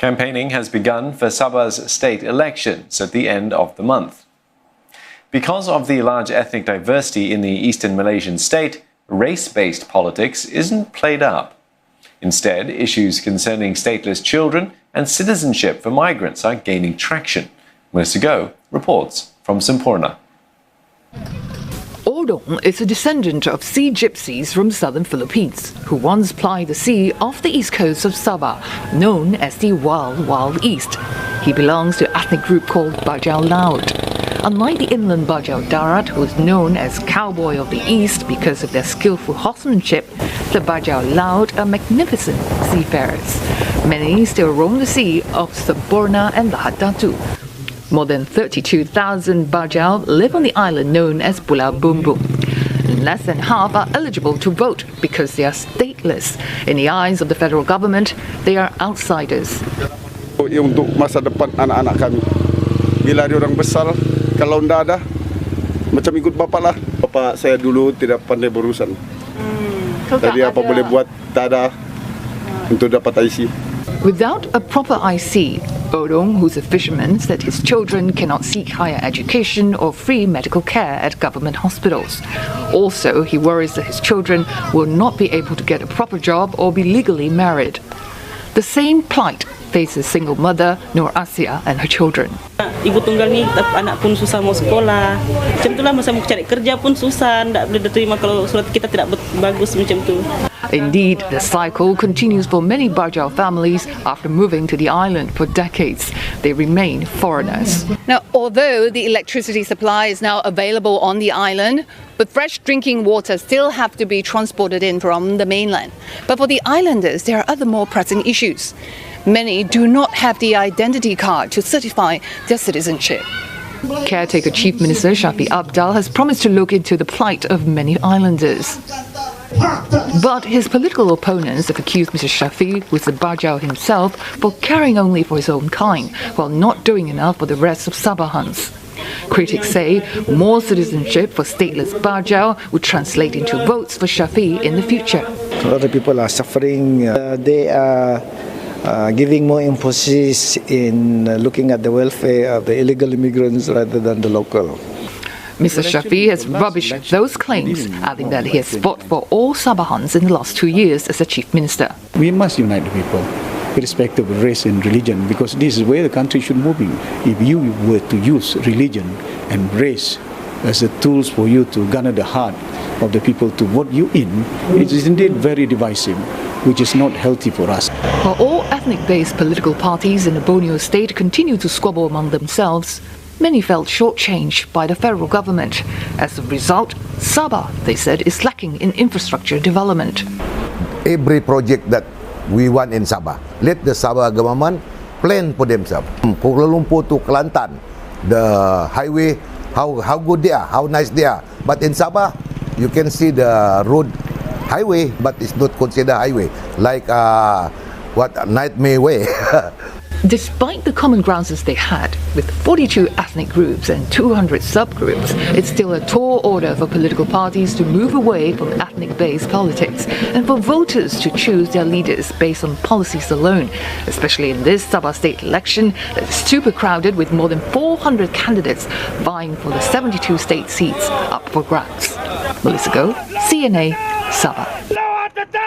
Campaigning has begun for Sabah's state elections at the end of the month. Because of the large ethnic diversity in the eastern Malaysian state, race-based politics isn't played up. Instead, issues concerning stateless children and citizenship for migrants are gaining traction. Melissa Go reports from Sempurna. Odong is a descendant of sea gypsies from southern Philippines, who once plied the sea off the east coast of Sabah, known as the Wild Wild East. He belongs to an ethnic group called Bajau Laut. Unlike the inland Bajau Darat, who is known as Cowboy of the East because of their skillful horsemanship, the Bajau Laut are magnificent seafarers. Many still roam the sea off Sempurna and Lahad Datu. More than 32,000 Bajau live on the island known as Pulau Bumbung. Less than half are eligible to vote because they are stateless. In the eyes of the federal government, they are outsiders. Untuk masa depan anak-anak kami. Bila dia orang besar, kalau tidak ada, macam ikut bapak lah. Bapak saya dulu tidak pandai berurusan. Jadi apa boleh buat, tak ada untuk dapat IC. Without a proper IC, Odong, who's a fisherman, said his children cannot seek higher education or free medical care at government hospitals. Also, he worries that his children will not be able to get a proper job or be legally married. The same plight faces single mother Nur Asia and her children. Ibu tunggal ni anak pun susah mau sekolah. Macam itulah masa mau cari kerja pun susah, tak boleh diterima kalau surat kita tidak bagus macam tu. Indeed, the cycle continues for many Bajau families after moving to the island for decades. They remain foreigners. Now, although the electricity supply is now available on the island, but fresh drinking water still have to be transported in from the mainland. But for the islanders, there are other more pressing issues. Many do not have the identity card to certify their citizenship. Caretaker Chief Minister Shafi Abdal has promised to look into the plight of many islanders. But his political opponents have accused Mr. Shafi, who is a Bajau himself, for caring only for his own kind, while not doing enough for the rest of Sabahans. Critics say more citizenship for stateless Bajau would translate into votes for Shafi in the future. A lot of people are suffering. They are giving more emphasis in looking at the welfare of the illegal immigrants rather than the local. Mr. Shafi has rubbished those claims, adding that he has fought for all Sabahans in the last 2 years as a chief minister. We must unite the people, irrespective of race and religion, because this is where the country should move in. If you were to use religion and race as the tools for you to garner the heart of the people to vote you in, it is indeed very divisive, which is not healthy for us. While all ethnic-based political parties in the Borneo state continue to squabble among themselves, many felt shortchanged by the federal government. As a result, Sabah, they said, is lacking in infrastructure development. Every project that we want in Sabah, let the Sabah government plan for themselves. Kuala Lumpur to Kelantan, the highway, how good they are, how nice they are. But in Sabah, you can see the road highway, but it's not considered highway, like Nightmare Way. Despite the common grounds they had, with 42 ethnic groups and 200 subgroups, it's still a tall order for political parties to move away from ethnic-based politics and for voters to choose their leaders based on policies alone, especially in this Sabah state election that is super crowded with more than 400 candidates vying for the 72 state seats up for grabs. Melissa Go, CNA, Sabah.